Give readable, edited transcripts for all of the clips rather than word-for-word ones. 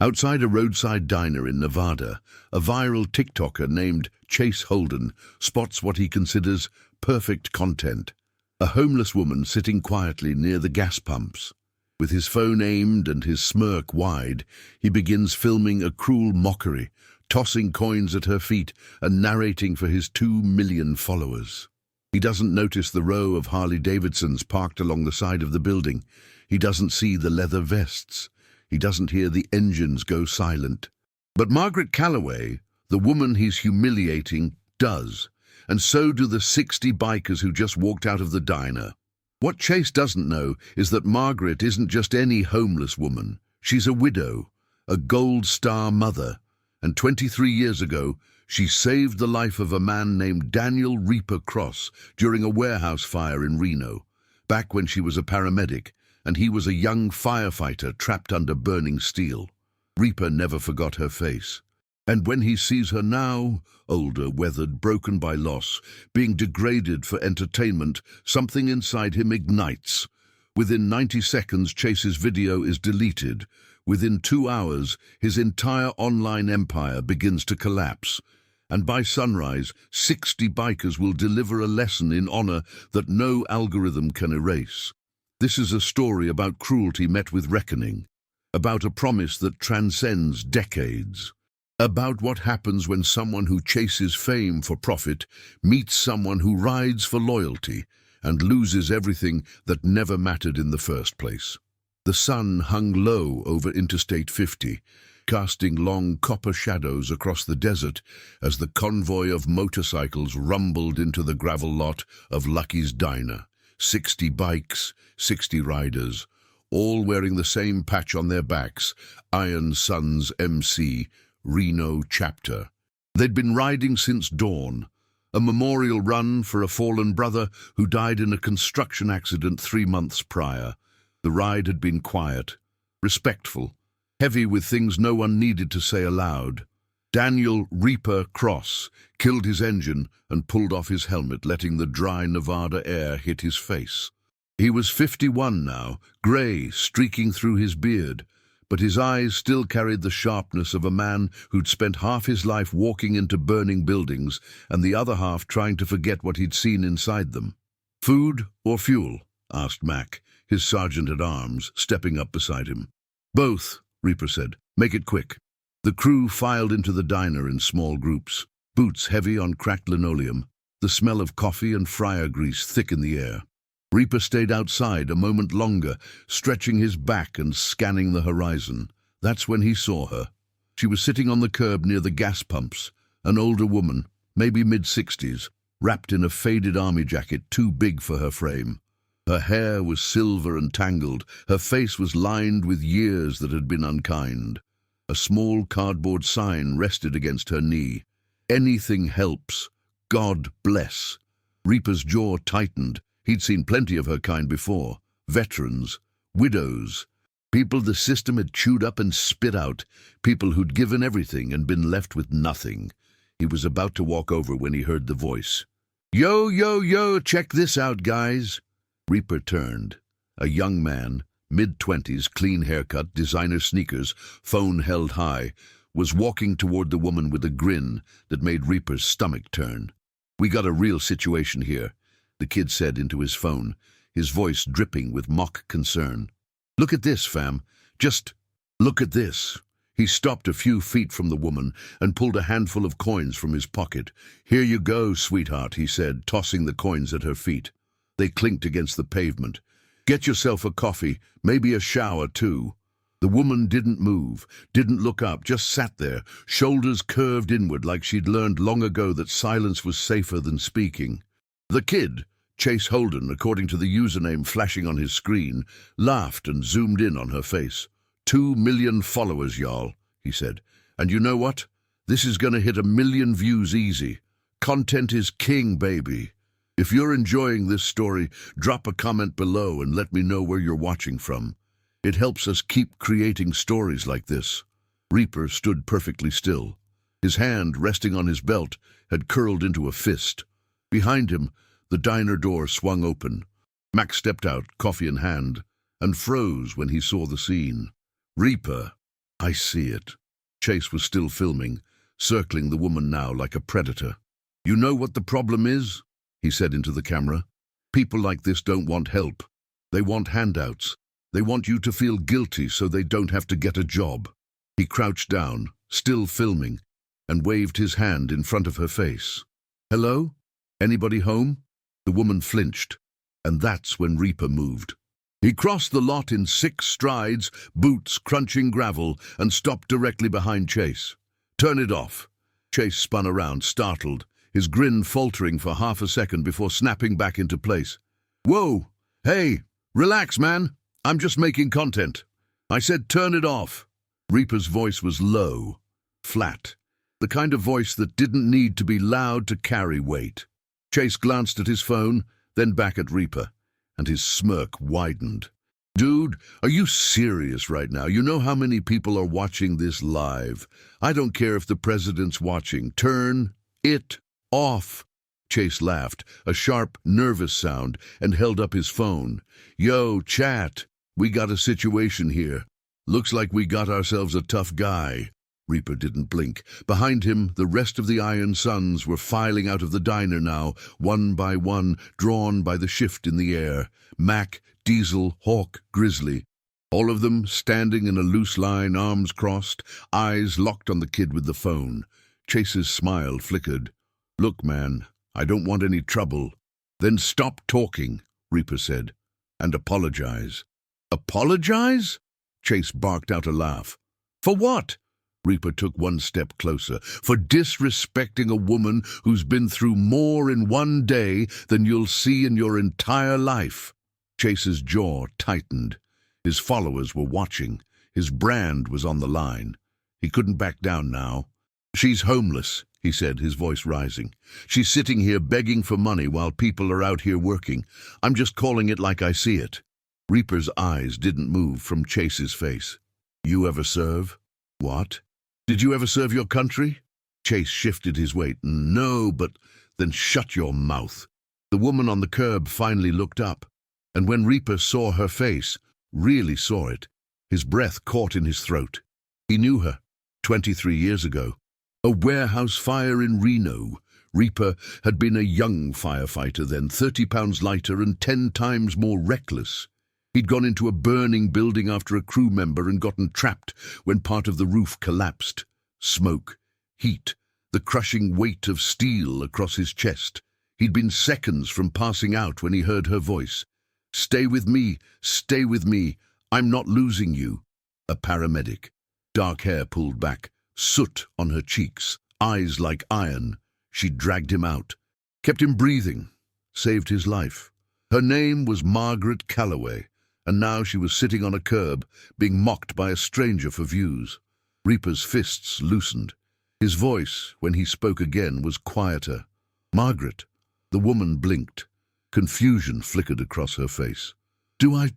Outside a roadside diner in Nevada, a viral TikToker named Chase Holden spots what he considers perfect content. A homeless woman sitting quietly near the gas pumps. With his phone aimed and his smirk wide, he begins filming a cruel mockery, tossing coins at her feet and narrating for his 2 million followers. He doesn't notice the row of Harley-Davidsons parked along the side of the building. He doesn't see the leather vests. He doesn't hear the engines go silent. But Margaret Calloway, the woman he's humiliating, does. And so do the 60 bikers who just walked out of the diner. What Chase doesn't know is that Margaret isn't just any homeless woman. She's a widow, a Gold Star mother. And 23 years ago, she saved the life of a man named Daniel Reaper Cross during a warehouse fire in Reno, back when she was a paramedic, and he was a young firefighter trapped under burning steel. Reaper never forgot her face. And when he sees her now, older, weathered, broken by loss, being degraded for entertainment, something inside him ignites. Within 90 seconds, Chase's video is deleted. Within 2 hours, his entire online empire begins to collapse. And by sunrise, 60 bikers will deliver a lesson in honor that no algorithm can erase. This is a story about cruelty met with reckoning, about a promise that transcends decades, about what happens when someone who chases fame for profit meets someone who rides for loyalty and loses everything that never mattered in the first place. The sun hung low over Interstate 50, casting long copper shadows across the desert as the convoy of motorcycles rumbled into the gravel lot of Lucky's Diner. 60 bikes, 60 riders, all wearing the same patch on their backs, Iron Sons MC, Reno Chapter. They'd been riding since dawn, a memorial run for a fallen brother who died in a construction accident 3 months prior. The ride had been quiet, respectful, heavy with things no one needed to say aloud. Daniel Reaper Cross killed his engine and pulled off his helmet, letting the dry Nevada air hit his face. He was 51 now, grey streaking through his beard, but his eyes still carried the sharpness of a man who'd spent half his life walking into burning buildings and the other half trying to forget what he'd seen inside them. "Food or fuel?" asked Mac, his sergeant-at-arms, stepping up beside him. "Both," Reaper said. "Make it quick." The crew filed into the diner in small groups, boots heavy on cracked linoleum, the smell of coffee and fryer grease thick in the air. Reaper stayed outside a moment longer, stretching his back and scanning the horizon. That's when he saw her. She was sitting on the curb near the gas pumps, an older woman, maybe mid-60s, wrapped in a faded army jacket too big for her frame. Her hair was silver and tangled, her face was lined with years that had been unkind. A small cardboard sign rested against her knee. "Anything helps. God bless." Reaper's jaw tightened. He'd seen plenty of her kind before. Veterans, widows, people the system had chewed up and spit out, people who'd given everything and been left with nothing. He was about to walk over when he heard the voice. "Yo, yo, yo, check this out, guys." Reaper turned. A young man, mid-20s, clean haircut, designer sneakers, phone held high, was walking toward the woman with a grin that made Reaper's stomach turn. "We got a real situation here," the kid said into his phone, his voice dripping with mock concern. "Look at this, fam. Just look at this." He stopped a few feet from the woman and pulled a handful of coins from his pocket. "Here you go, sweetheart," he said, tossing the coins at her feet. They clinked against the pavement. "Get yourself a coffee, maybe a shower too." The woman didn't move, didn't look up, just sat there, shoulders curved inward like she'd learned long ago that silence was safer than speaking. The kid, Chase Holden, according to the username flashing on his screen, laughed and zoomed in on her face. 2 million followers, y'all, he said. "And you know what? This is gonna hit 1 million views easy. Content is king, baby. If you're enjoying this story, drop a comment below and let me know where you're watching from. It helps us keep creating stories like this." Reaper stood perfectly still. His hand, resting on his belt, had curled into a fist. Behind him, the diner door swung open. Mac stepped out, coffee in hand, and froze when he saw the scene. Reaper, I see it. Chase was still filming, circling the woman now like a predator. You know what the problem is? He said into the camera. People like this don't want help. They want handouts. They want you to feel guilty so they don't have to get a job. He crouched down, still filming, and waved his hand in front of her face. Hello? Anybody home? The woman flinched, and that's when Reaper moved. He crossed the lot in 6 strides, boots crunching gravel, and stopped directly behind Chase. Turn it off. Chase spun around, startled, his grin faltering for half a second before snapping back into place. Whoa! Hey! Relax, man! I'm just making content. I said turn it off. Reaper's voice was low, flat, the kind of voice that didn't need to be loud to carry weight. Chase glanced at his phone, then back at Reaper, and his smirk widened. Dude, are you serious right now? You know how many people are watching this live. I don't care if the president's watching. Turn it off. Chase laughed, a sharp, nervous sound, and held up his phone. Yo, chat, we got a situation here. Looks like we got ourselves a tough guy. Reaper didn't blink. Behind him, the rest of the Iron Sons were filing out of the diner now, one by one, drawn by the shift in the air. Mac, Diesel, Hawk, Grizzly. All of them standing in a loose line, arms crossed, eyes locked on the kid with the phone. Chase's smile flickered. Look, man, I don't want any trouble. Then stop talking, Reaper said, and apologize. Apologize? Chase barked out a laugh. For what? Reaper took one step closer. For disrespecting a woman who's been through more in one day than you'll see in your entire life. Chase's jaw tightened. His followers were watching. His brand was on the line. He couldn't back down now. She's homeless, he said, his voice rising. She's sitting here begging for money while people are out here working. I'm just calling it like I see it. Reaper's eyes didn't move from Chase's face. You ever serve? What? Did you ever serve your country? Chase shifted his weight. No, but then shut your mouth. The woman on the curb finally looked up, and when Reaper saw her face, really saw it, his breath caught in his throat. He knew her, 23 years ago. A warehouse fire in Reno. Reaper had been a young firefighter then, 30 pounds lighter and 10 times more reckless. He'd gone into a burning building after a crew member and gotten trapped when part of the roof collapsed. Smoke, heat, the crushing weight of steel across his chest. He'd been seconds from passing out when he heard her voice. Stay with me, I'm not losing you. A paramedic. Dark hair pulled back, soot on her cheeks, eyes like iron. She dragged him out, kept him breathing, saved his life. Her name was Margaret Calloway, and now she was sitting on a curb, being mocked by a stranger for views. Reaper's fists loosened. His voice, when he spoke again, was quieter. Margaret. The woman blinked. Confusion flickered across her face. Do I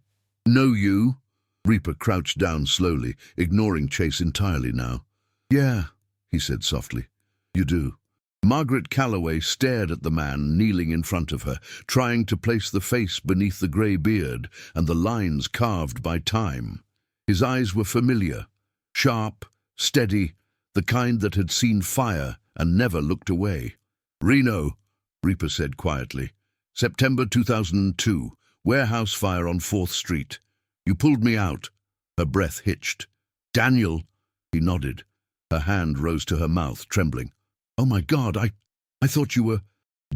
know you? Reaper crouched down slowly, ignoring Chase entirely now. Yeah, he said softly. You do. Margaret Calloway stared at the man kneeling in front of her, trying to place the face beneath the grey beard and the lines carved by time. His eyes were familiar, sharp, steady, the kind that had seen fire and never looked away. Reno, Reaper said quietly. September 2002, warehouse fire on 4th Street. You pulled me out. Her breath hitched. Daniel, he nodded. Her hand rose to her mouth, trembling. Oh my God, I thought you were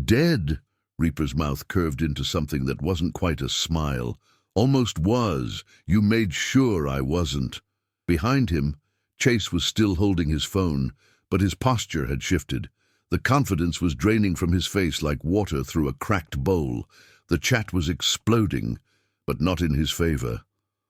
dead. Reaper's mouth curved into something that wasn't quite a smile. Almost was. You made sure I wasn't. Behind him, Chase was still holding his phone, but his posture had shifted. The confidence was draining from his face like water through a cracked bowl. The chat was exploding, but not in his favor.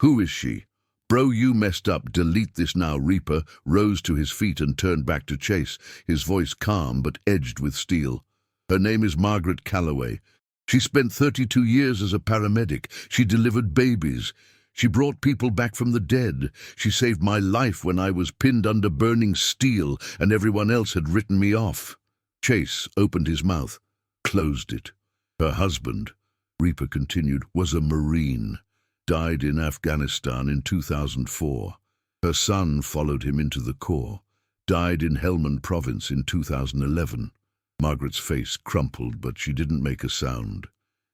Who is she? Bro, you messed up. Delete this now. Reaper rose to his feet and turned back to Chase, his voice calm but edged with steel. Her name is Margaret Calloway. She spent 32 years as a paramedic. She delivered babies. She brought people back from the dead. She saved my life when I was pinned under burning steel and everyone else had written me off. Chase opened his mouth, closed it. Her husband, Reaper continued, was a Marine. Died in Afghanistan in 2004. Her son followed him into the Corps, died in Helmand province in 2011. Margaret's face crumpled, but she didn't make a sound.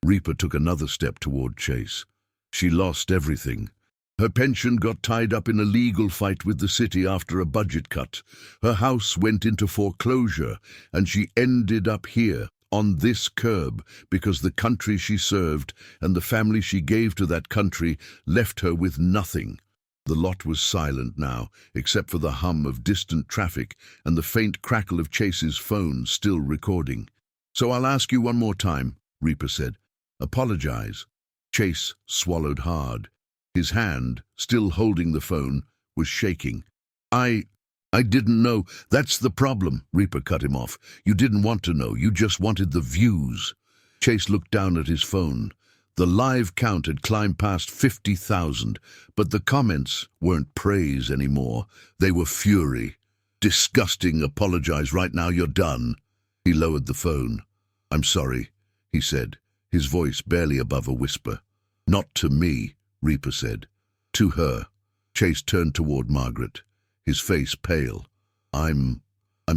Reaper took another step toward Chase. She lost everything. Her pension got tied up in a legal fight with the city after a budget cut. Her house went into foreclosure, and she ended up here, on this curb, because the country she served and the family she gave to that country left her with nothing. The lot was silent now, except for the hum of distant traffic and the faint crackle of Chase's phone still recording. "So I'll ask you one more time," Reaper said. "Apologize." Chase swallowed hard. His hand, still holding the phone, was shaking. I didn't know." "That's the problem," Reaper cut him off. "You didn't want to know, you just wanted the views." Chase looked down at his phone. The live count had climbed past 50,000, but the comments weren't praise anymore. They were fury. "Disgusting, apologize right now, you're done." He lowered the phone. "I'm sorry," he said, his voice barely above a whisper. "Not to me," Reaper said. "To her." Chase turned toward Margaret, his face pale. I'm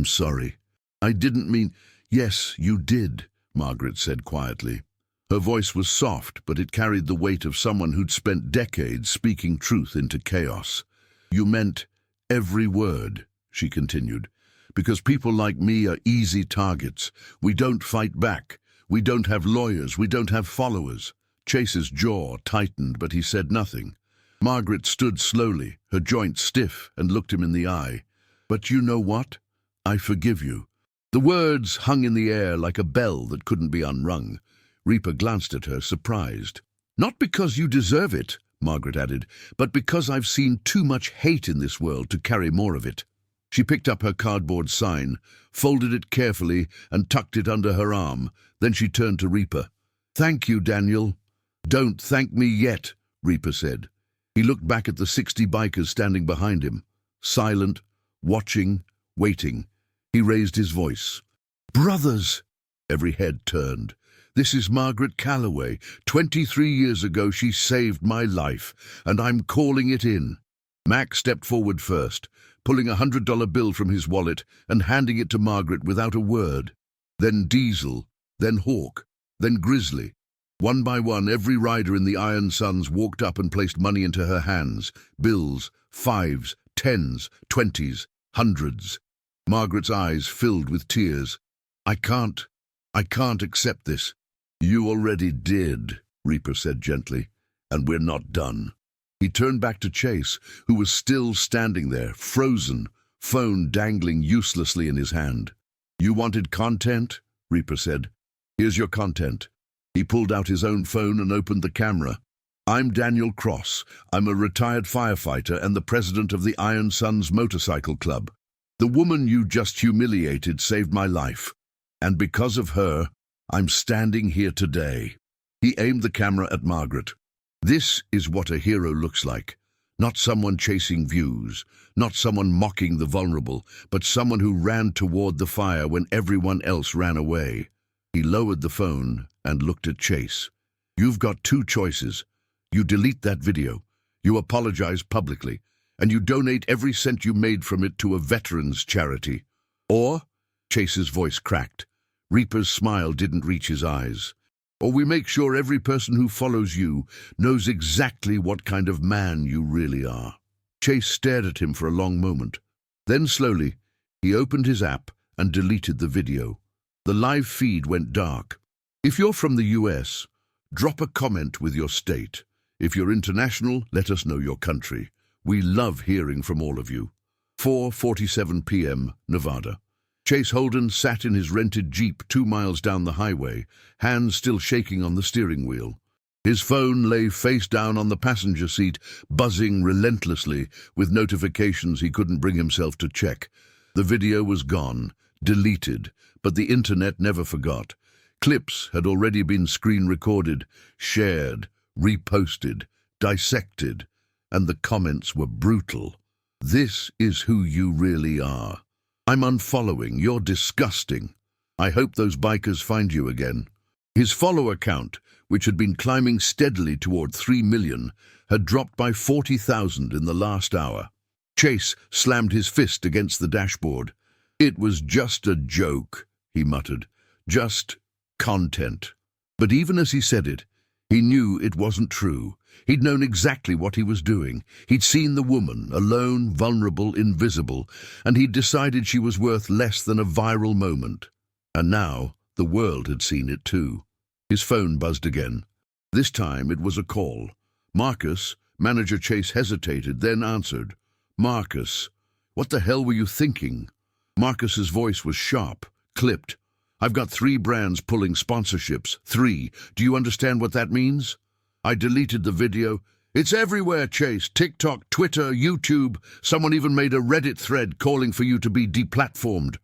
sorry. I didn't mean—" "Yes, you did," Margaret said quietly. Her voice was soft, but it carried the weight of someone who'd spent decades speaking truth into chaos. "You meant every word," she continued, "because people like me are easy targets. We don't fight back. We don't have lawyers. We don't have followers." Chase's jaw tightened, but he said nothing. Margaret stood slowly, her joints stiff, and looked him in the eye. "But you know what? I forgive you." The words hung in the air like a bell that couldn't be unrung. Reaper glanced at her, surprised. "Not because you deserve it," Margaret added, "but because I've seen too much hate in this world to carry more of it." She picked up her cardboard sign, folded it carefully, and tucked it under her arm. Then she turned to Reaper. "Thank you, Daniel." "Don't thank me yet," Reaper said. He looked back at the 60 bikers standing behind him, silent, watching, waiting. He raised his voice. "Brothers!" Every head turned. "This is Margaret Calloway. 23 years ago she saved my life, and I'm calling it in." Mac stepped forward first, pulling a $100 bill from his wallet and handing it to Margaret without a word. Then Diesel, then Hawk, then Grizzly. One by one, every rider in the Iron Sons walked up and placed money into her hands. Bills, 5s, 10s, 20s, hundreds. Margaret's eyes filled with tears. I can't accept this." "You already did," Reaper said gently, "and we're not done." He turned back to Chase, who was still standing there, frozen, phone dangling uselessly in his hand. "You wanted content?" Reaper said. "Here's your content." He pulled out his own phone and opened the camera. "I'm Daniel Cross. I'm a retired firefighter and the president of the Iron Sons Motorcycle Club. The woman you just humiliated saved my life, and because of her, I'm standing here today." He aimed the camera at Margaret. "This is what a hero looks like. Not someone chasing views, not someone mocking the vulnerable, but someone who ran toward the fire when everyone else ran away." He lowered the phone and looked at Chase. "You've got two choices. You delete that video, you apologize publicly, and you donate every cent you made from it to a veterans charity. Or," Chase's voice cracked. Reaper's smile didn't reach his eyes. "Or we make sure every person who follows you knows exactly what kind of man you really are." Chase stared at him for a long moment. Then slowly, he opened his app and deleted the video. The live feed went dark. If you're from the US, drop a comment with your state. If you're international, let us know your country. We love hearing from all of you. 4:47 p.m., Nevada. Chase Holden sat in his rented Jeep 2 miles down the highway, hands still shaking on the steering wheel. His phone lay face down on the passenger seat, buzzing relentlessly with notifications he couldn't bring himself to check. The video was gone, deleted, but the internet never forgot. Clips had already been screen recorded, shared, reposted, dissected, and the comments were brutal. "This is who you really are. I'm unfollowing. You're disgusting. I hope those bikers find you again." His follower count, which had been climbing steadily toward 3 million, had dropped by 40,000 in the last hour. Chase slammed his fist against the dashboard. "It was just a joke," he muttered. "Just content." But even as he said it, he knew it wasn't true. He'd known exactly what he was doing. He'd seen the woman, alone, vulnerable, invisible, and he'd decided she was worth less than a viral moment. And now the world had seen it too. His phone buzzed again. This time it was a call. "Marcus?" Manager Chase hesitated, then answered. "Marcus, what the hell were you thinking?" Marcus's voice was sharp, clipped. "I've got 3 brands pulling sponsorships. 3. Do you understand what that means?" "I deleted the video." "It's everywhere, Chase. TikTok, Twitter, YouTube. Someone even made a Reddit thread calling for you to be deplatformed."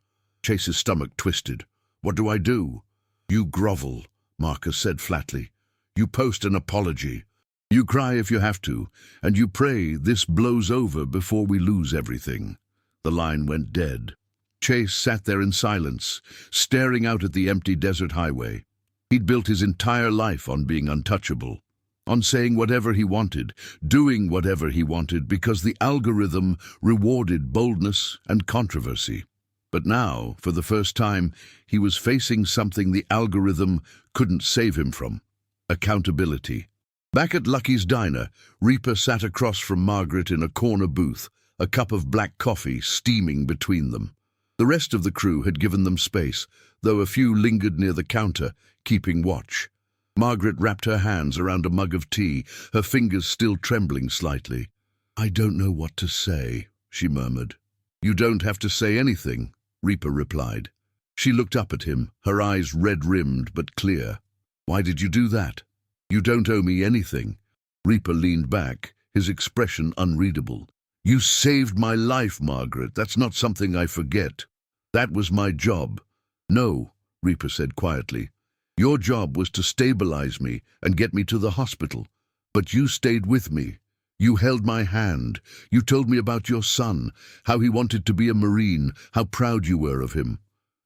Chase's stomach twisted. "What do I do?" "You grovel," Marcus said flatly. "You post an apology. You cry if you have to, and you pray this blows over before we lose everything." The line went dead. Chase sat there in silence, staring out at the empty desert highway. He'd built his entire life on being untouchable, on saying whatever he wanted, doing whatever he wanted, because the algorithm rewarded boldness and controversy. But now, for the first time, he was facing something the algorithm couldn't save him from: accountability. Back at Lucky's diner, Reaper sat across from Margaret in a corner booth, a cup of black coffee steaming between them. The rest of the crew had given them space, though a few lingered near the counter, keeping watch. Margaret wrapped her hands around a mug of tea, her fingers still trembling slightly. "I don't know what to say," she murmured. "You don't have to say anything," Reaper replied. She looked up at him, her eyes red-rimmed but clear. "Why did you do that?" "You don't owe me anything." Reaper leaned back, his expression unreadable. "You saved my life, Margaret. That's not something I forget. That was my job." "No," Reaper said quietly. "Your job was to stabilize me and get me to the hospital. But you stayed with me. You held my hand. You told me about your son, how he wanted to be a Marine, how proud you were of him."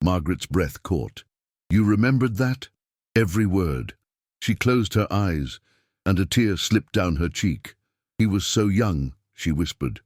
Margaret's breath caught. "You remembered that?" Every word. She closed her eyes, and a tear slipped down her cheek. "He was so young," she whispered.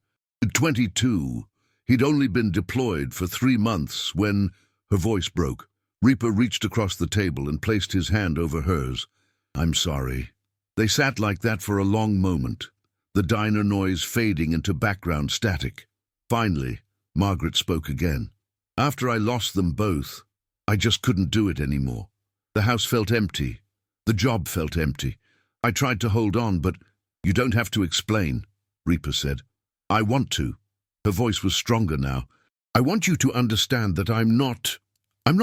22. He'd only been deployed for 3 months when her voice broke. Reaper reached across the table and placed his hand over hers. "I'm sorry." They sat like that for a long moment, the diner noise fading into background static. Finally, Margaret spoke again. "After I lost them both, I just couldn't do it anymore. The house felt empty. The job felt empty. I tried to hold on, but—" "You don't have to explain," Reaper said. "I want to." Her voice was stronger now. "I want you to understand that I'm not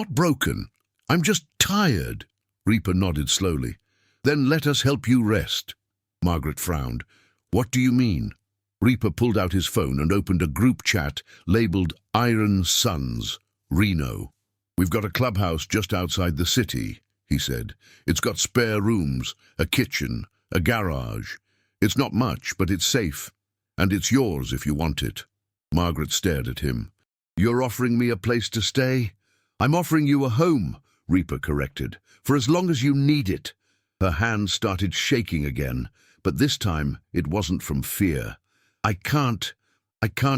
broken. I'm just tired." Reaper nodded slowly. "Then let us help you rest." Margaret frowned. "What do you mean?" Reaper pulled out his phone and opened a group chat labeled Iron Sons, Reno. "We've got a clubhouse just outside the city," he said. "It's got spare rooms, a kitchen, a garage. It's not much, but it's safe. And it's yours if you want it." Margaret stared at him. "You're offering me a place to stay?" "I'm offering you a home," Reaper corrected, "for as long as you need it." Her hand started shaking again, but this time it wasn't from fear. I can't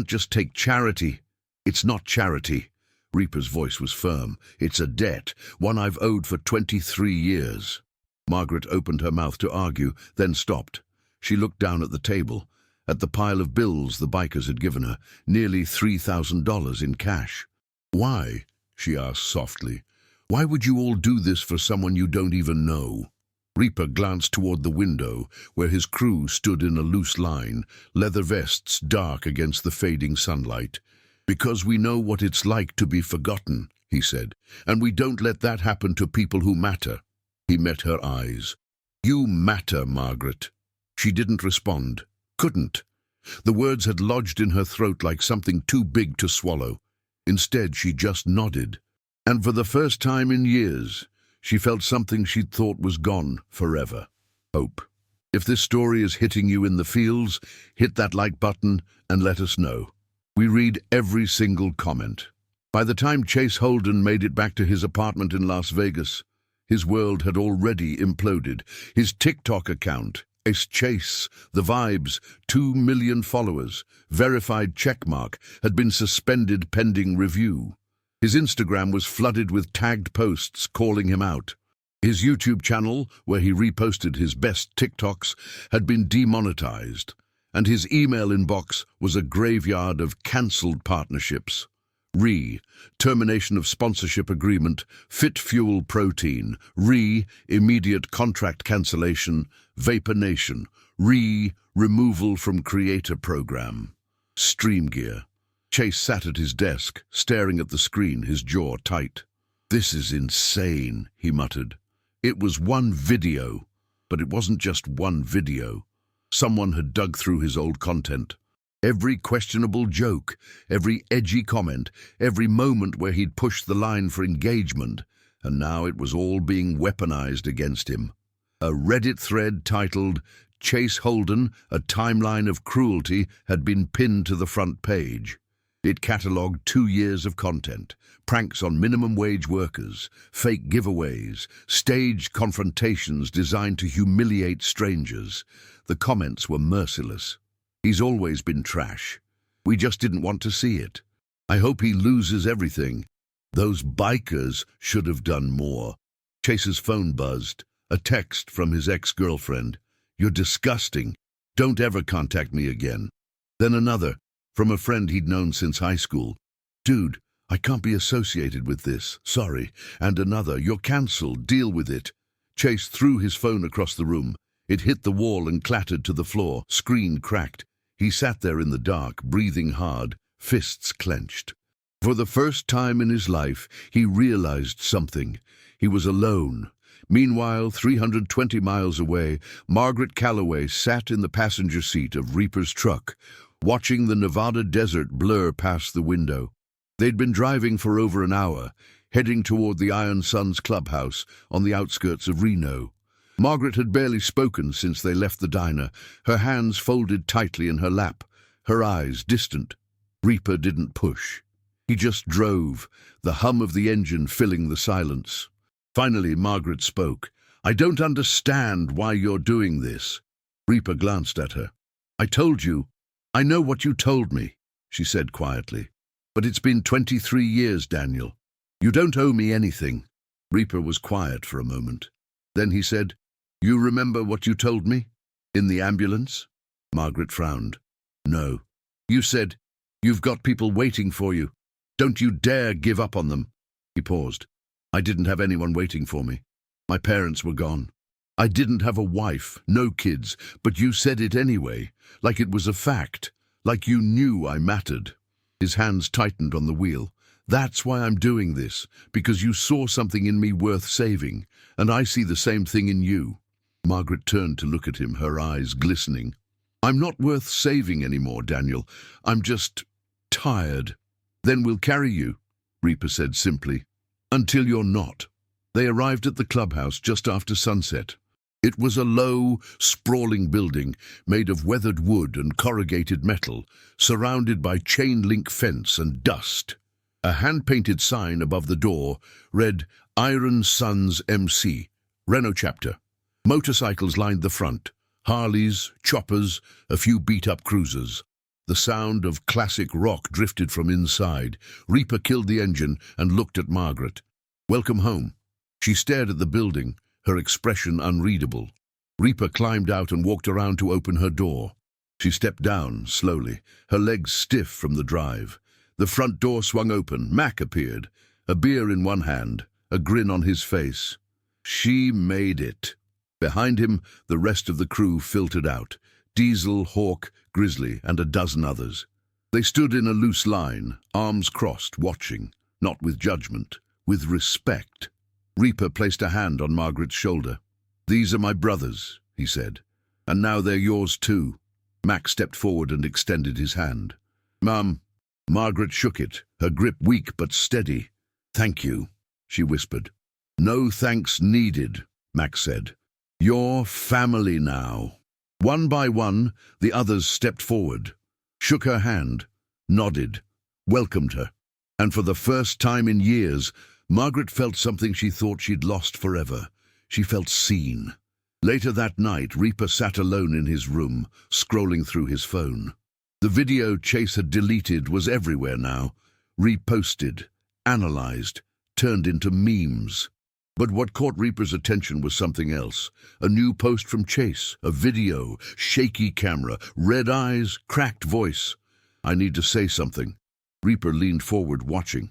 just take charity." "It's not charity." Reaper's voice was firm. "It's a debt, one I've owed for 23 years. Margaret opened her mouth to argue, then stopped. She looked down at the table, at the pile of bills the bikers had given her, nearly $3,000 in cash. "Why?" she asked softly. "Why would you all do this for someone you don't even know?" Reaper glanced toward the window, where his crew stood in a loose line, leather vests dark against the fading sunlight. "Because we know what it's like to be forgotten," he said, "and we don't let that happen to people who matter." He met her eyes. "You matter, Margaret." She didn't respond. Couldn't. The words had lodged in her throat like something too big to swallow. Instead, she just nodded. And for the first time in years, she felt something she'd thought was gone forever. Hope. If this story is hitting you in the feels, hit that like button and let us know. We read every single comment. By the time Chase Holden made it back to his apartment in Las Vegas, his world had already imploded. His TikTok account, Ace Chase, the vibes, 2 million followers, verified checkmark, had been suspended pending review. His Instagram was flooded with tagged posts calling him out. His YouTube channel, where he reposted his best TikToks, had been demonetized, and his email inbox was a graveyard of cancelled partnerships. Termination of sponsorship agreement, Fit Fuel Protein. Immediate contract cancellation, Vapor Nation. Removal from creator program. Stream Gear. Chase sat at his desk, staring at the screen, his jaw tight. "This is insane," he muttered. It was one video, but it wasn't just one video. Someone had dug through his old content. Every questionable joke, every edgy comment, every moment where he'd pushed the line for engagement, and now it was all being weaponized against him. A Reddit thread titled, "Chase Holden, a Timeline of Cruelty," had been pinned to the front page. It catalogued 2 years of content, pranks on minimum wage workers, fake giveaways, staged confrontations designed to humiliate strangers. The comments were merciless. "He's always been trash. We just didn't want to see it. I hope he loses everything. Those bikers should have done more." Chase's phone buzzed. A text from his ex-girlfriend. "You're disgusting. Don't ever contact me again." Then another, from a friend he'd known since high school. "Dude, I can't be associated with this. Sorry." And another, "You're cancelled. Deal with it." Chase threw his phone across the room. It hit the wall and clattered to the floor. Screen cracked. He sat there in the dark, breathing hard, fists clenched. For the first time in his life, he realized something. He was alone. Meanwhile, 320 miles away, Margaret Calloway sat in the passenger seat of Reaper's truck, watching the Nevada desert blur past the window. They'd been driving for over an hour, heading toward the Iron Suns clubhouse on the outskirts of Reno. Margaret had barely spoken since they left the diner, her hands folded tightly in her lap, her eyes distant. Reaper didn't push. He just drove, the hum of the engine filling the silence. Finally, Margaret spoke. "I don't understand why you're doing this." Reaper glanced at her. "I told you. I know what you told me," she said quietly. "But it's been 23 years, Daniel. You don't owe me anything." Reaper was quiet for a moment. Then he said, "You remember what you told me? In the ambulance?" Margaret frowned. "No. You said, 'You've got people waiting for you. Don't you dare give up on them.'" He paused. "I didn't have anyone waiting for me. My parents were gone. I didn't have a wife, no kids, but you said it anyway, like it was a fact, like you knew I mattered." His hands tightened on the wheel. "That's why I'm doing this, because you saw something in me worth saving, and I see the same thing in you." Margaret turned to look at him, her eyes glistening. "I'm not worth saving anymore, Daniel. I'm just tired." "Then we'll carry you," Reaper said simply. "Until you're not." They arrived at the clubhouse just after sunset. It was a low, sprawling building made of weathered wood and corrugated metal, surrounded by chain-link fence and dust. A hand-painted sign above the door read, "Iron Suns MC, Reno Chapter." Motorcycles lined the front, Harleys, choppers, a few beat-up cruisers. The sound of classic rock drifted from inside. Reaper killed the engine and looked at Margaret. "Welcome home." She stared at the building, her expression unreadable. Reaper climbed out and walked around to open her door. She stepped down, slowly, her legs stiff from the drive. The front door swung open. Mac appeared, a beer in one hand, a grin on his face. She made it. Behind him, the rest of the crew filtered out. Diesel, Hawk, Grizzly, and a dozen others. They stood in a loose line, arms crossed, watching, not with judgment, with respect. Reaper placed a hand on Margaret's shoulder. "These are my brothers," he said, "and now they're yours too." Mac stepped forward and extended his hand. "Mum." Margaret shook it, her grip weak but steady. "Thank you," she whispered. "No thanks needed," Mac said. "You're family now." One by one, the others stepped forward, shook her hand, nodded, welcomed her. And for the first time in years, Margaret felt something she thought she'd lost forever. She felt seen. Later that night, Reaper sat alone in his room, scrolling through his phone. The video Chase had deleted was everywhere now, reposted, analyzed, turned into memes. But what caught Reaper's attention was something else. A new post from Chase, a video, shaky camera, red eyes, cracked voice. "I need to say something." Reaper leaned forward, watching.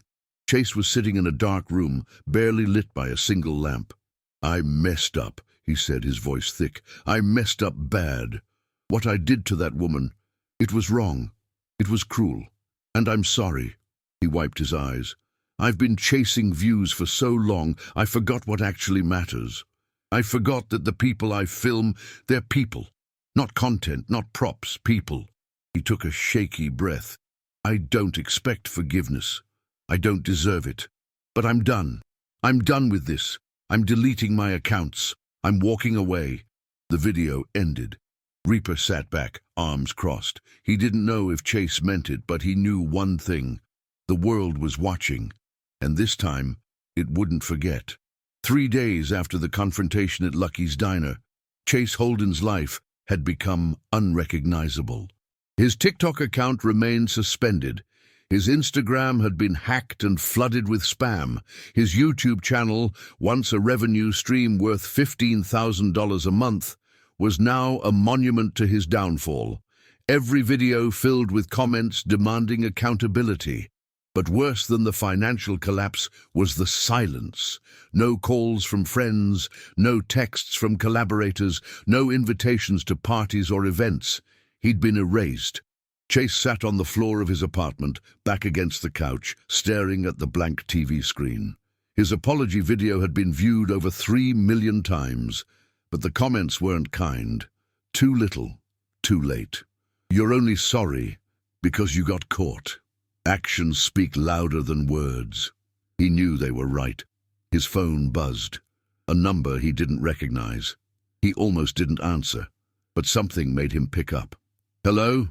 Chase was sitting in a dark room, barely lit by a single lamp. "I messed up," he said, his voice thick. "I messed up bad. What I did to that woman, it was wrong. It was cruel. And I'm sorry." He wiped his eyes. "I've been chasing views for so long, I forgot what actually matters. I forgot that the people I film, they're people. Not content, not props, people." He took a shaky breath. "I don't expect forgiveness. I don't deserve it. But I'm done. I'm done with this. I'm deleting my accounts. I'm walking away." The video ended. Reaper sat back, arms crossed. He didn't know if Chase meant it, but he knew one thing. The world was watching, and this time it wouldn't forget. 3 days after the confrontation at Lucky's Diner, Chase Holden's life had become unrecognizable. His TikTok account remained suspended. His Instagram had been hacked and flooded with spam. His YouTube channel, once a revenue stream worth $15,000 a month, was now a monument to his downfall. Every video filled with comments demanding accountability. But worse than the financial collapse was the silence. No calls from friends, no texts from collaborators, no invitations to parties or events. He'd been erased. Chase sat on the floor of his apartment, back against the couch, staring at the blank TV screen. His apology video had been viewed over 3 million times, but the comments weren't kind. Too little, too late. You're only sorry because you got caught. Actions speak louder than words. He knew they were right. His phone buzzed. A number he didn't recognize. He almost didn't answer, but something made him pick up. "Hello?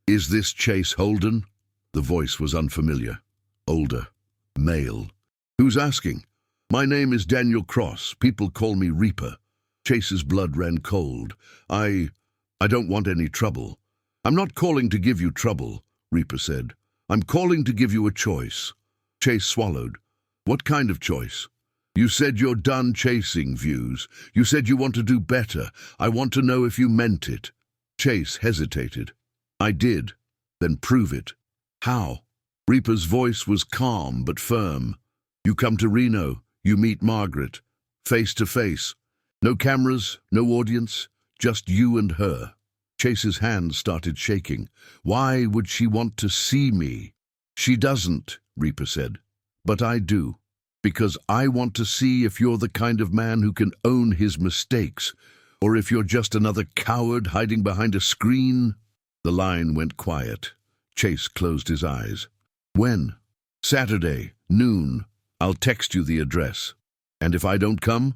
Is this Chase Holden?" The voice was unfamiliar. Older. Male. "Who's asking?" "My name is Daniel Cross. People call me Reaper." Chase's blood ran cold. I don't want any trouble." "I'm not calling to give you trouble," Reaper said. "I'm calling to give you a choice." Chase swallowed. "What kind of choice?" "You said you're done chasing views. You said you want to do better. I want to know if you meant it." Chase hesitated. "I did." "Then prove it." "How?" Reaper's voice was calm but firm. "You come to Reno. You meet Margaret. Face to face. No cameras, no audience, just you and her." Chase's hand started shaking. "Why would she want to see me?" "She doesn't," Reaper said. "But I do. Because I want to see if you're the kind of man who can own his mistakes, or if you're just another coward hiding behind a screen." The line went quiet. Chase closed his eyes. "When?" "Saturday, noon. I'll text you the address." "And if I don't come?"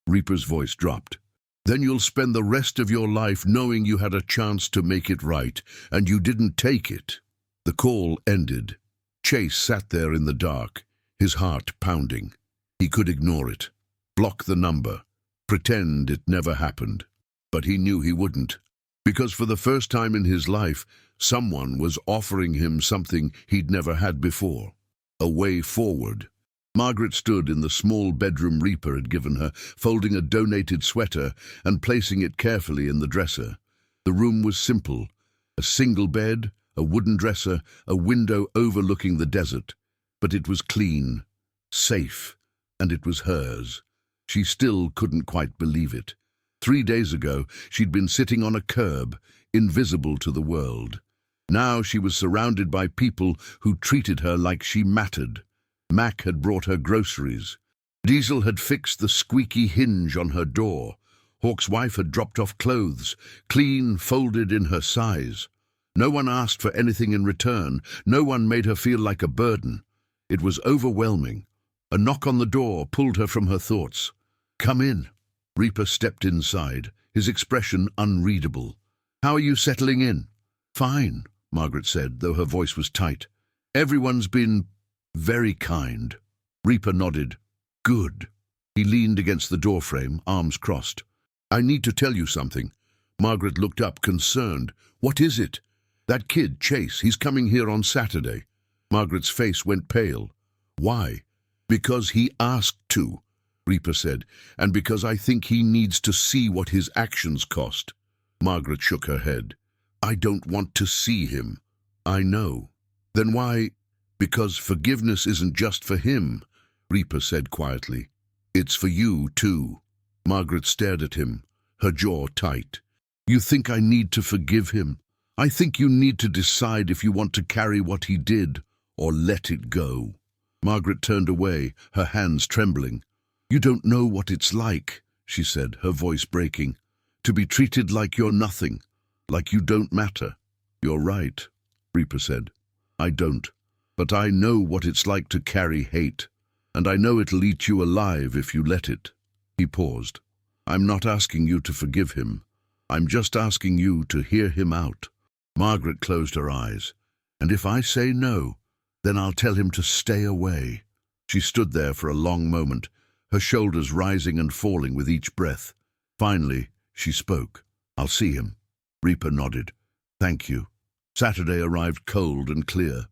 Reaper's voice dropped. "Then you'll spend the rest of your life knowing you had a chance to make it right, and you didn't take it." The call ended. Chase sat there in the dark, his heart pounding. He could ignore it, block the number, pretend it never happened. But he knew he wouldn't, because for the first time in his life, someone was offering him something he'd never had before. A way forward. Margaret stood in the small bedroom Reaper had given her, folding a donated sweater and placing it carefully in the dresser. The room was simple. A single bed, a wooden dresser, a window overlooking the desert. But it was clean, safe, and it was hers. She still couldn't quite believe it. 3 days ago, she'd been sitting on a curb, invisible to the world. Now she was surrounded by people who treated her like she mattered. Mac had brought her groceries. Diesel had fixed the squeaky hinge on her door. Hawk's wife had dropped off clothes, clean, folded in her size. No one asked for anything in return. No one made her feel like a burden. It was overwhelming. A knock on the door pulled her from her thoughts. "Come in." Reaper stepped inside, his expression unreadable. "How are you settling in?" "Fine," Margaret said, though her voice was tight. "Everyone's been very kind." Reaper nodded. "Good." He leaned against the doorframe, arms crossed. I need to tell you something. Margaret looked up, concerned. What is it? That kid, Chase, he's coming here on Saturday. Margaret's face went pale. Why? Because he asked to, Reaper said, and because I think he needs to see what his actions cost. Margaret shook her head. I don't want to see him. I know. Then why? Because forgiveness isn't just for him, Reaper said quietly. It's for you, too. Margaret stared at him, her jaw tight. You think I need to forgive him? I think you need to decide if you want to carry what he did or let it go. Margaret turned away, her hands trembling. You don't know what it's like, she said, her voice breaking. To be treated like you're nothing, like you don't matter. You're right, Reaper said. I don't. But I know what it's like to carry hate, and I know it'll eat you alive if you let it. He paused. I'm not asking you to forgive him. I'm just asking you to hear him out. Margaret closed her eyes. And if I say no, then I'll tell him to stay away. She stood there for a long moment, her shoulders rising and falling with each breath. Finally, she spoke. I'll see him. Reaper nodded. Thank you. Saturday arrived cold and clear.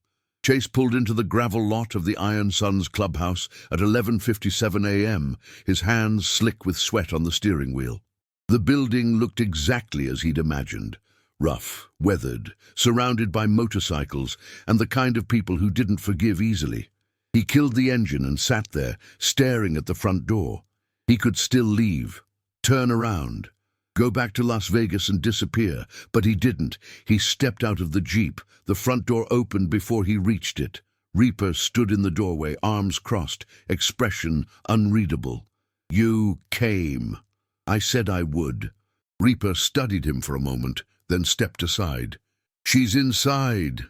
Chase pulled into the gravel lot of the Iron Suns clubhouse at 11:57 a.m., his hands slick with sweat on the steering wheel. The building looked exactly as he'd imagined. Rough, weathered, surrounded by motorcycles and the kind of people who didn't forgive easily. He killed the engine and sat there, staring at the front door. He could still leave, turn around, go back to Las Vegas and disappear, but he didn't. He stepped out of the Jeep. The front door opened before he reached it. Reaper stood in the doorway, arms crossed, expression unreadable. You came. I said I would. Reaper studied him for a moment, then stepped aside. She's inside.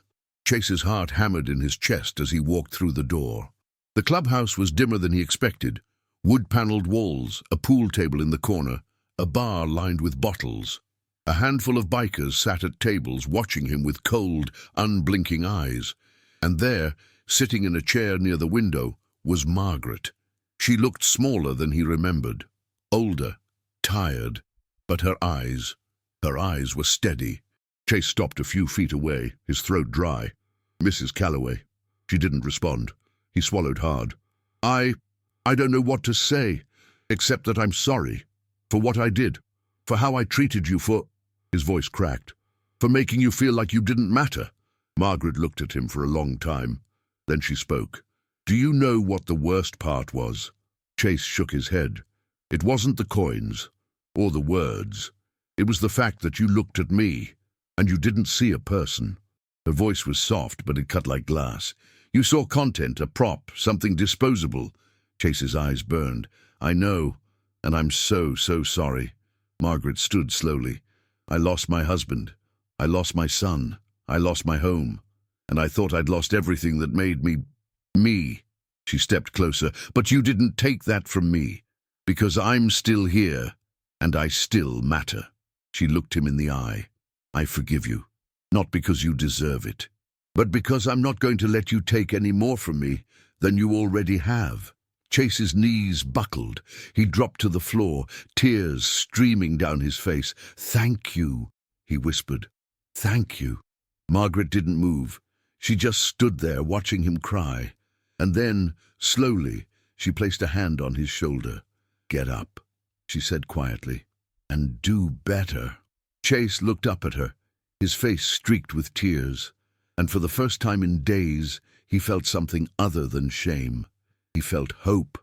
Chase's heart hammered in his chest as he walked through the door. The clubhouse was dimmer than he expected. Wood-paneled walls, a pool table in the corner, a bar lined with bottles. A handful of bikers sat at tables watching him with cold, unblinking eyes. And there, sitting in a chair near the window, was Margaret. She looked smaller than he remembered, older, tired, but her eyes were steady. Chase stopped a few feet away, his throat dry. Mrs. Calloway. She didn't respond. He swallowed hard. I don't know what to say, except that I'm sorry. For what I did. For how I treated you, for... His voice cracked. For making you feel like you didn't matter. Margaret looked at him for a long time. Then she spoke. Do you know what the worst part was? Chase shook his head. It wasn't the coins, or the words. It was the fact that you looked at me, and you didn't see a person. Her voice was soft, but it cut like glass. You saw content, a prop, something disposable. Chase's eyes burned. I know, and I'm so sorry. Margaret stood slowly. I lost my husband. I lost my son. I lost my home. And I thought I'd lost everything that made me. She stepped closer. But you didn't take that from me. Because I'm still here, and I still matter. She looked him in the eye. I forgive you. Not because you deserve it, but because I'm not going to let you take any more from me than you already have. Chase's knees buckled. He dropped to the floor, tears streaming down his face. Thank you, he whispered. Thank you. Margaret didn't move. She just stood there watching him cry. And then, slowly, she placed a hand on his shoulder. Get up, she said quietly, and do better. Chase looked up at her, his face streaked with tears, and for the first time in days, he felt something other than shame. He felt hope.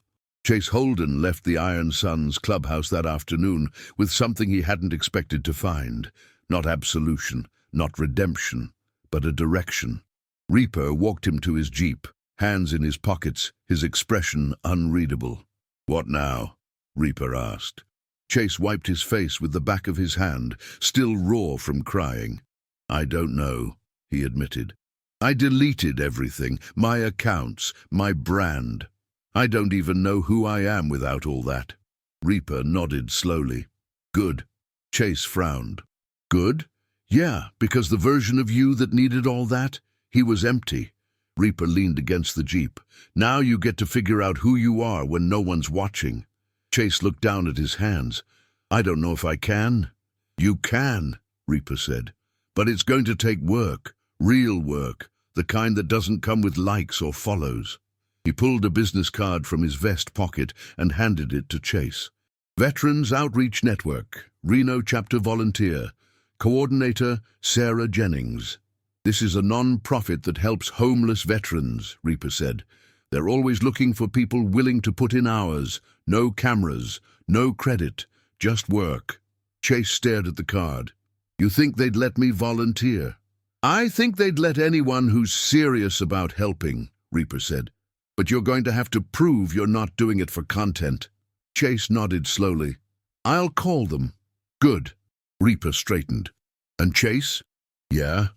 Chase Holden left the Iron Suns clubhouse that afternoon with something he hadn't expected to find. Not absolution, not redemption, but a direction. Reaper walked him to his Jeep, hands in his pockets, his expression unreadable. What now? Reaper asked. Chase wiped his face with the back of his hand, still raw from crying. I don't know, he admitted. I deleted everything, my accounts, my brand. I don't even know who I am without all that. Reaper nodded slowly. Good. Chase frowned. Good? Yeah, because the version of you that needed all that, he was empty. Reaper leaned against the Jeep. Now you get to figure out who you are when no one's watching. Chase looked down at his hands. I don't know if I can. You can, Reaper said. But it's going to take work, real work, the kind that doesn't come with likes or follows. He pulled a business card from his vest pocket and handed it to Chase. Veterans Outreach Network, Reno Chapter Volunteer, Coordinator Sarah Jennings. This is a non-profit that helps homeless veterans, Reaper said. They're always looking for people willing to put in hours, no cameras, no credit, just work. Chase stared at the card. You think they'd let me volunteer? I think they'd let anyone who's serious about helping, Reaper said. But you're going to have to prove you're not doing it for content. Chase nodded slowly. I'll call them. Good. Reaper straightened. And Chase? Yeah?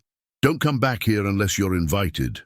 Don't come back here unless you're invited.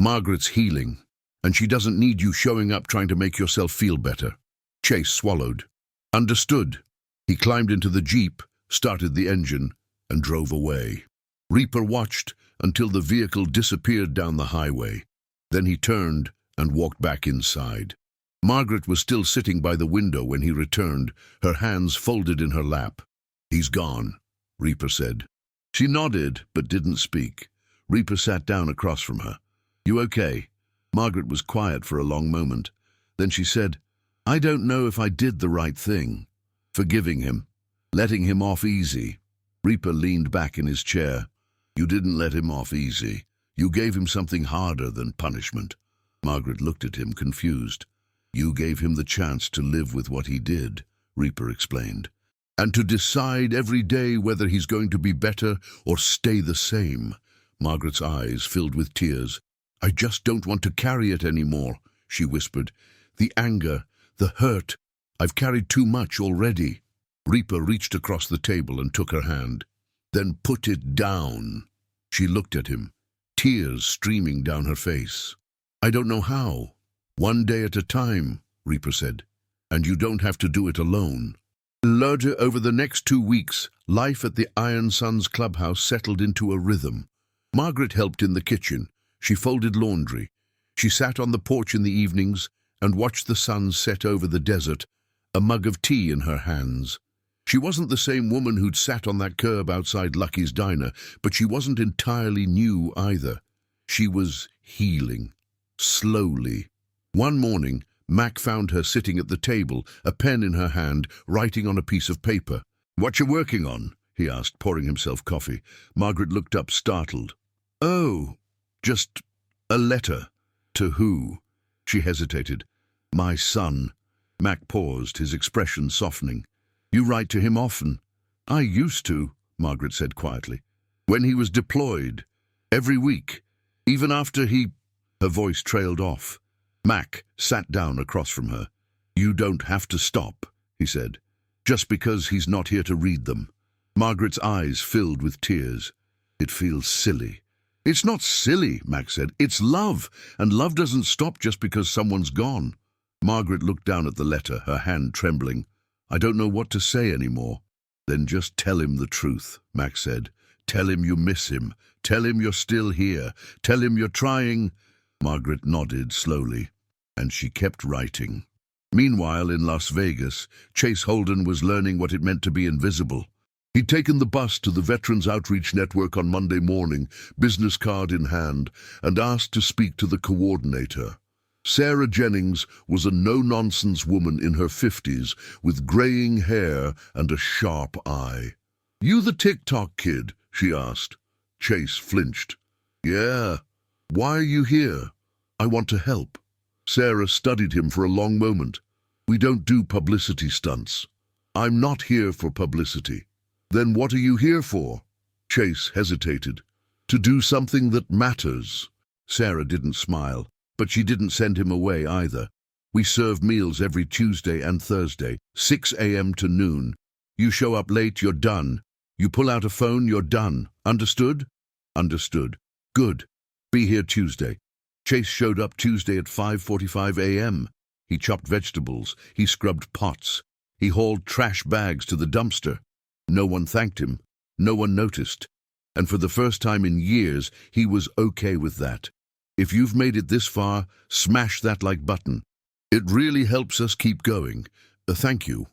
Margaret's healing, and she doesn't need you showing up trying to make yourself feel better. Chase swallowed. Understood. He climbed into the Jeep, started the engine, and drove away. Reaper watched until the vehicle disappeared down the highway. Then he turned and walked back inside. Margaret was still sitting by the window when he returned, her hands folded in her lap. He's gone, Reaper said. She nodded, but didn't speak. Reaper sat down across from her. You okay? Margaret was quiet for a long moment. Then she said, I don't know if I did the right thing. Forgiving him, letting him off easy. Reaper leaned back in his chair. You didn't let him off easy. You gave him something harder than punishment. Margaret looked at him, confused. You gave him the chance to live with what he did, Reaper explained, and to decide every day whether he's going to be better or stay the same. Margaret's eyes filled with tears. I just don't want to carry it anymore, she whispered. The anger, the hurt. I've carried too much already. Reaper reached across the table and took her hand. Then put it down. She looked at him, tears streaming down her face. I don't know how. One day at a time, Reaper said. And you don't have to do it alone. Over the next 2 weeks, life at the Iron Suns clubhouse settled into a rhythm. Margaret helped in the kitchen. She folded laundry. She sat on the porch in the evenings and watched the sun set over the desert, a mug of tea in her hands. She wasn't the same woman who'd sat on that curb outside Lucky's diner, but she wasn't entirely new either. She was healing, slowly. One morning, Mac found her sitting at the table, a pen in her hand, writing on a piece of paper. What you working on? He asked, pouring himself coffee. Margaret looked up, startled. Oh, just a letter. To who? She hesitated. My son. Mac paused, his expression softening. You write to him often? I used to, Margaret said quietly. When he was deployed. Every week. Even after he... Her voice trailed off. Mac sat down across from her. You don't have to stop, he said, just because he's not here to read them. Margaret's eyes filled with tears. It feels silly. It's not silly, Mac said. It's love, and love doesn't stop just because someone's gone. Margaret looked down at the letter, her hand trembling. I don't know what to say anymore. Then just tell him the truth, Mac said. Tell him you miss him. Tell him you're still here. Tell him you're trying. Margaret nodded slowly, and she kept writing. Meanwhile, in Las Vegas, Chase Holden was learning what it meant to be invisible. He'd taken the bus to the Veterans Outreach Network on Monday morning, business card in hand, and asked to speak to the coordinator. Sarah Jennings was a no-nonsense woman in her 50s, with graying hair and a sharp eye. You the TikTok kid? She asked. Chase flinched. Yeah. Why are you here? I want to help. Sarah studied him for a long moment. We don't do publicity stunts. I'm not here for publicity. Then what are you here for? Chase hesitated. To do something that matters. Sarah didn't smile, but she didn't send him away either. We serve meals every Tuesday and Thursday, 6 a.m. to noon. You show up late, you're done. You pull out a phone, you're done. Understood? Understood. Good. Be here Tuesday. Chase showed up Tuesday at 5:45 a.m. He chopped vegetables. He scrubbed pots. He hauled trash bags to the dumpster. No one thanked him. No one noticed. And for the first time in years, he was okay with that. If you've made it this far, smash that like button. It really helps us keep going. Thank you.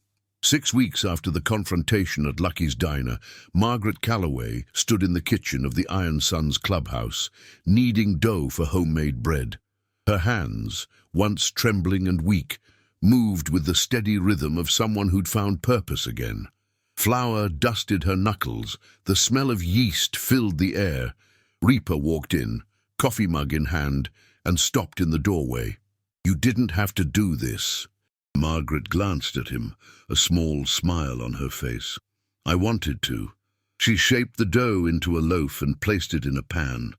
6 weeks after the confrontation at Lucky's Diner, Margaret Calloway stood in the kitchen of the Iron Sons clubhouse, kneading dough for homemade bread. Her hands, once trembling and weak, moved with the steady rhythm of someone who'd found purpose again. Flour dusted her knuckles, the smell of yeast filled the air. Reaper walked in, coffee mug in hand, and stopped in the doorway. "You didn't have to do this." Margaret glanced at him, a small smile on her face. "I wanted to." She shaped the dough into a loaf and placed it in a pan.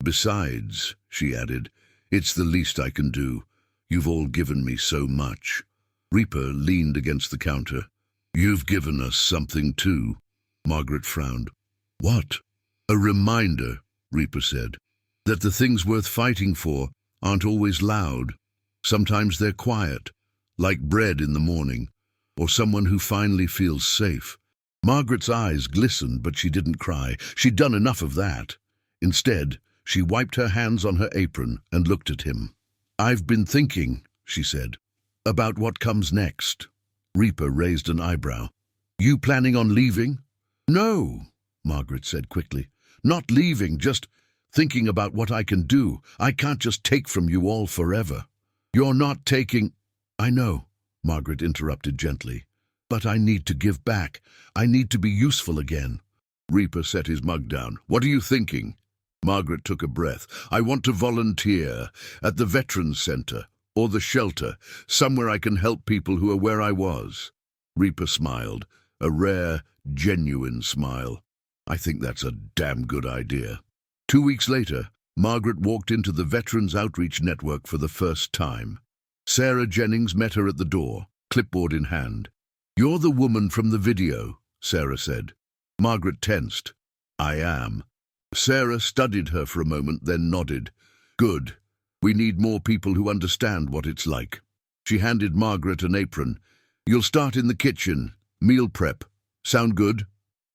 "Besides," she added, "it's the least I can do. You've all given me so much." Reaper leaned against the counter. "You've given us something too." Margaret frowned. "What?" "A reminder," Reaper said, "that the things worth fighting for aren't always loud. Sometimes they're quiet, like bread in the morning, or someone who finally feels safe." Margaret's eyes glistened, but she didn't cry. She'd done enough of that. Instead, she wiped her hands on her apron and looked at him. "I've been thinking," she said, "about what comes next." Reaper raised an eyebrow. "You planning on leaving?" "No," Margaret said quickly. "Not leaving, just thinking about what I can do. I can't just take from you all forever." "You're not taking—" "I know," Margaret interrupted gently. "But I need to give back. I need to be useful again." Reaper set his mug down. "What are you thinking?" Margaret took a breath. "I want to volunteer at the Veterans Center or the shelter, somewhere I can help people who are where I was." Reaper smiled, a rare, genuine smile. "I think that's a damn good idea." 2 weeks later, Margaret walked into the Veterans Outreach Network for the first time. Sarah Jennings met her at the door, clipboard in hand. "You're the woman from the video," Sarah said. Margaret tensed. "I am." Sarah studied her for a moment, then nodded. "Good. We need more people who understand what it's like." She handed Margaret an apron. "You'll start in the kitchen. Meal prep. Sound good?"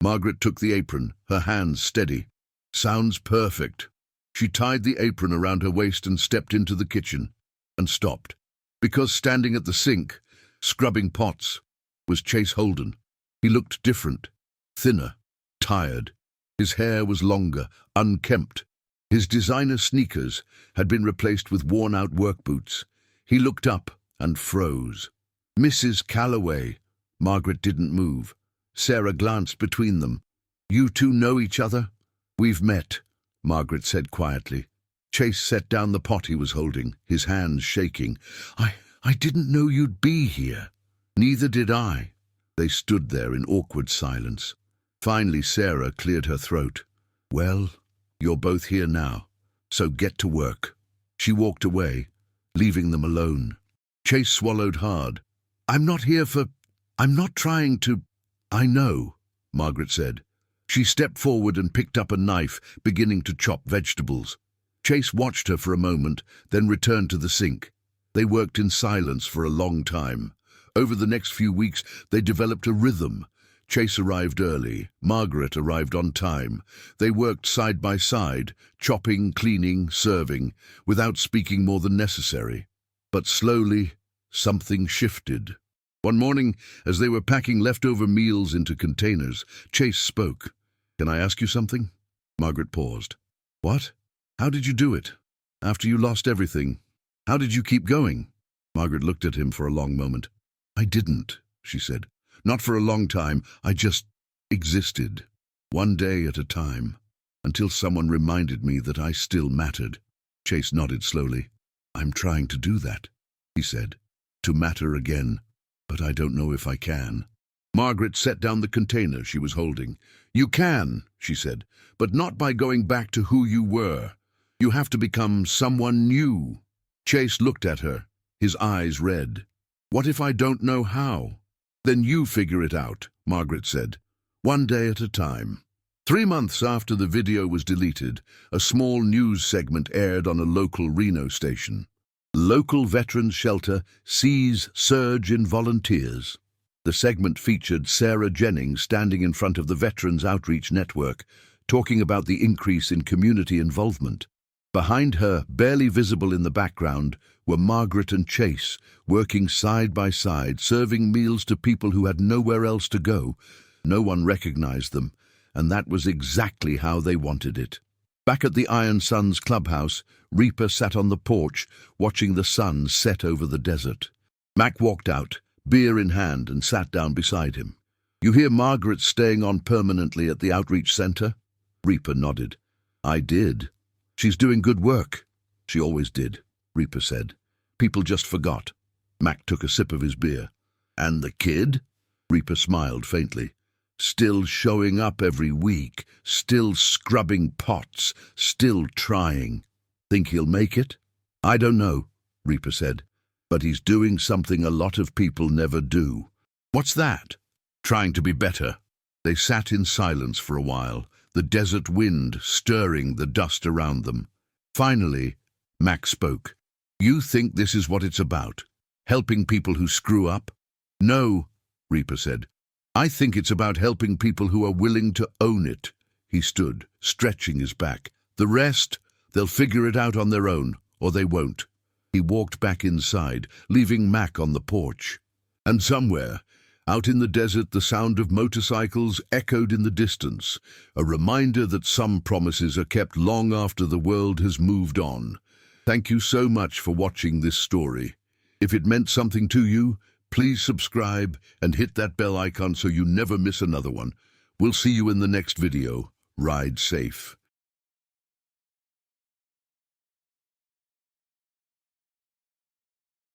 Margaret took the apron, her hands steady. "Sounds perfect." She tied the apron around her waist and stepped into the kitchen, and stopped. Because standing at the sink, scrubbing pots, was Chase Holden. He looked different, thinner, tired. His hair was longer, unkempt. His designer sneakers had been replaced with worn-out work boots. He looked up and froze. "Mrs. Calloway." Margaret didn't move. Sarah glanced between them. "You two know each other?" "We've met," Margaret said quietly. Chase set down the pot he was holding, his hands shaking. I didn't know you'd be here." "Neither did I." They stood there in awkward silence. Finally, Sarah cleared her throat. "Well, you're both here now, so get to work." She walked away, leaving them alone. Chase swallowed hard. I'm not trying to—" "I know," Margaret said. She stepped forward and picked up a knife, beginning to chop vegetables. Chase watched her for a moment, then returned to the sink. They worked in silence for a long time. Over the next few weeks, they developed a rhythm. Chase arrived early. Margaret arrived on time. They worked side by side, chopping, cleaning, serving, without speaking more than necessary. But slowly, something shifted. One morning, as they were packing leftover meals into containers, Chase spoke. "Can I ask you something?" Margaret paused. "What? How did you do it? After you lost everything, how did you keep going?" Margaret looked at him for a long moment. "I didn't," she said. "Not for a long time. I just existed, one day at a time, until someone reminded me that I still mattered." Chase nodded slowly. "I'm trying to do that," he said. "To matter again, but I don't know if I can." Margaret set down the container she was holding. "You can," she said, "but not by going back to who you were. You have to become someone new." Chase looked at her, his eyes red. "What if I don't know how?" "Then you figure it out," Margaret said. "One day at a time." 3 months after the video was deleted, a small news segment aired on a local Reno station. "Local veterans shelter sees surge in volunteers." The segment featured Sarah Jennings standing in front of the Veterans Outreach Network, talking about the increase in community involvement. Behind her, barely visible in the background, were Margaret and Chase, working side by side, serving meals to people who had nowhere else to go. No one recognized them, and that was exactly how they wanted it. Back at the Iron Sun's clubhouse, Reaper sat on the porch, watching the sun set over the desert. Mac walked out, beer in hand, and sat down beside him. "You hear Margaret's staying on permanently at the outreach center?" Reaper nodded. "I did. She's doing good work." "She always did," Reaper said. "People just forgot." Mac took a sip of his beer. "And the kid?" Reaper smiled faintly. "Still showing up every week, still scrubbing pots, still trying. Think he'll make it?" "I don't know," Reaper said. "But he's doing something a lot of people never do." "What's that?" "Trying to be better." They sat in silence for a while, the desert wind stirring the dust around them. Finally, Mac spoke. "You think this is what it's about? Helping people who screw up?" "No," Reaper said. "I think it's about helping people who are willing to own it." He stood, stretching his back. "The rest, they'll figure it out on their own, or they won't." He walked back inside, leaving Mac on the porch. And somewhere, out in the desert, the sound of motorcycles echoed in the distance, a reminder that some promises are kept long after the world has moved on. Thank you so much for watching this story. If it meant something to you, please subscribe and hit that bell icon so you never miss another one. We'll see you in the next video. Ride safe.